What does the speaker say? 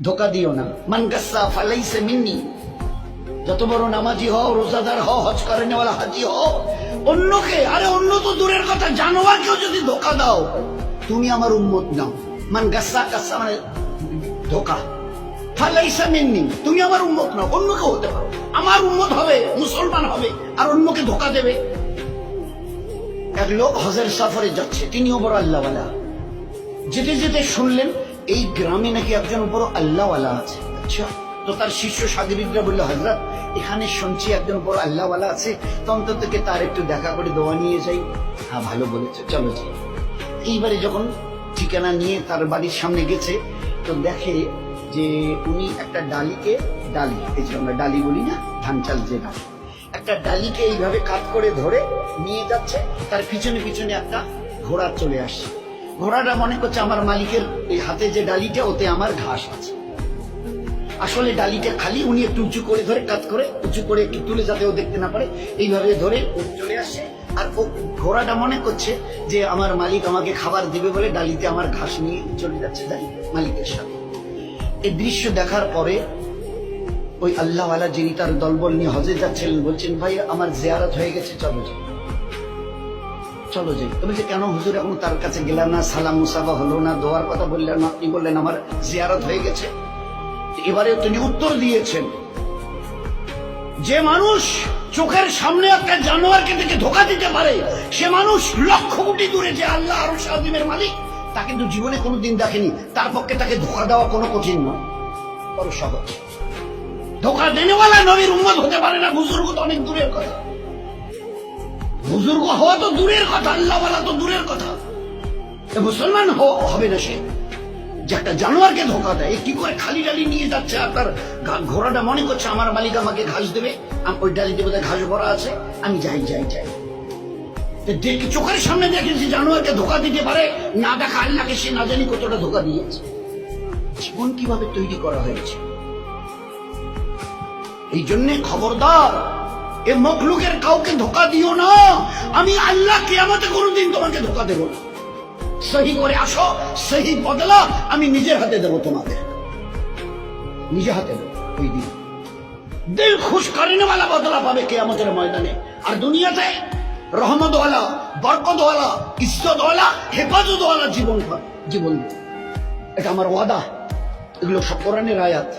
ধোকা দিও না। মান গাসসা ফালাইসা মিন্নি, যত বড় নামাজি হও, রোজাদার হও, হজ করে নেওয়ালা হাজি হও, অন্যকে, আরে অন্য তো দূরের কথা, জানোয়ারকেও যদি ধোকা দাও, তুমি আমার উম্মত নাও। মান গাসসা, গাসসা মানে ধোকা, ফালাইসা মিন্নি, তুমি আমার উম্মত নাও। অন্যকে হতে পারো, আমার উম্মত হবে, মুসলমান হবে, আর অন্যকে ধোকা দেবে। এক লোক হজের সফরে যাচ্ছে, তিনিও বড় আল্লাহওয়ালা। যেতে যেতে শুনলেন এই গ্রামে নাকি একজন বড় আল্লাহওয়ালা আছে। আচ্ছা, তো তার শিষ্য সাগরিদরা বললো, হযরত এখানে শুনছি একজন বড় আল্লাহওয়ালা আছে, তো অন্তত তার একটু দেখা করে দোয়া নিয়ে যাই। হ্যাঁ, ভালো বলেছে, চলো যাই। এইবারে যখন ঠিকানা নিয়ে তার বাড়ির সামনে গেছে, তো দেখে যে উনি একটা ডালিকে, ডালি, এই যে আমরা ডালি বলি না, ধান চাল যে ডালি, একটা ডালিকে এইভাবে কাত করে ধরে নিয়ে যাচ্ছে। তার পিছনে পিছনে একটা ঘোড়া চলে আসছে। ঘোড়াটা মনে করছে আমার মালিকের এই হাতে যে ডালিটা, ওতে আমার ঘাস আছে। আসলে ডালিটা খালি, উনি একটু উঁচু করে ধরে, কাত করে উঁচু করে একটু তুলে, যাতে ও দেখতে না পারে, এইভাবে ধরে চলে আসছে। আর ও ঘোড়াটা মনে করছে যে আমার মালিক আমাকে খাবার দিবে বলে ডালিতে আমার ঘাস নিয়ে চলে যাচ্ছে তাই মালিকের সাথে। এই দৃশ্য দেখার পরে ওই আল্লাহওয়ালা, যিনি তার দলবল নিয়ে হজে যাচ্ছিলেন, বলছেন, ভাই আমার জিয়ারত হয়ে গেছে, চলো যাই, চলো যাই। তবে যে কেন হুজুর, এখন তার কাছে গেলাম না, সালাম মুসাফা হলো না, দোয়ার কথা বললেন না, আপনি বললেন আমার জিয়ারত হয়ে গেছে। এবারে তিনি উত্তর দিয়েছেন, যে মানুষ চোখের সামনে একটা জানোয়ারকে দেখে ধোকা দিতে পারে, সে মানুষ লক্ষ কোটি দূরে যে আল্লাহ আরশ আযীমের মালিক, তা কিন্তু জীবনে কোনোদিন দেখেনি। তার পক্ষে তাকে ধোকা দেওয়া কোনো কঠিন নয়, বড় সহজ। ধোকা দেনেওয়ালা নবীর উম্মত হতে পারে না, বুজুর্গ তো অনেক দূরের কথা। বুজুর্গ হওয়া তো দূরের কথা, আল্লাহওয়ালা তো দূরের কথা। মুসলমান হবে না সে, যে একটা জানোয়ারকে ধোকা দেয়। কি করে খালি ডালি নিয়ে যাচ্ছে, আর তার ঘোড়াটা মনে করছে আমার মালিক আমাকে ঘাস দেবে, ওই ডালিতে বোধহয় ঘাস ভরা আছে, আমি যাই যাই যাই। চোখের সামনে দেখেছি জানোয়ারকে ধোকা দিতে পারে, না দেখা আল্লাহকে সে না জানি কতটা ধোকা দিয়েছে। জীবন কিভাবে তৈরি করা হয়েছে। এই জন্যে খবরদার, এ মখলুকের কাউকে ধোকা দিও না। আমি আল্লাহ কিয়ামতে কোনোদিন তোমাকে ধোকা দেব না। সহি করে আসো, সহি বদলা আমি নিজের হাতে দেবো তোমাকে, নিজে হাতে দেবো। ওই দিন দিল খুশ করেনেওয়ালা বদলা পাবে কিয়ামতের ময়দানে। আর দুনিয়াতে রহমতওয়ালা, বরকতওয়ালা, ইজ্জতওয়ালা, হেফাজতওয়ালা জীবন, এটা আমার ওয়াদা। এগুলো সব কোরআনের আয়াত।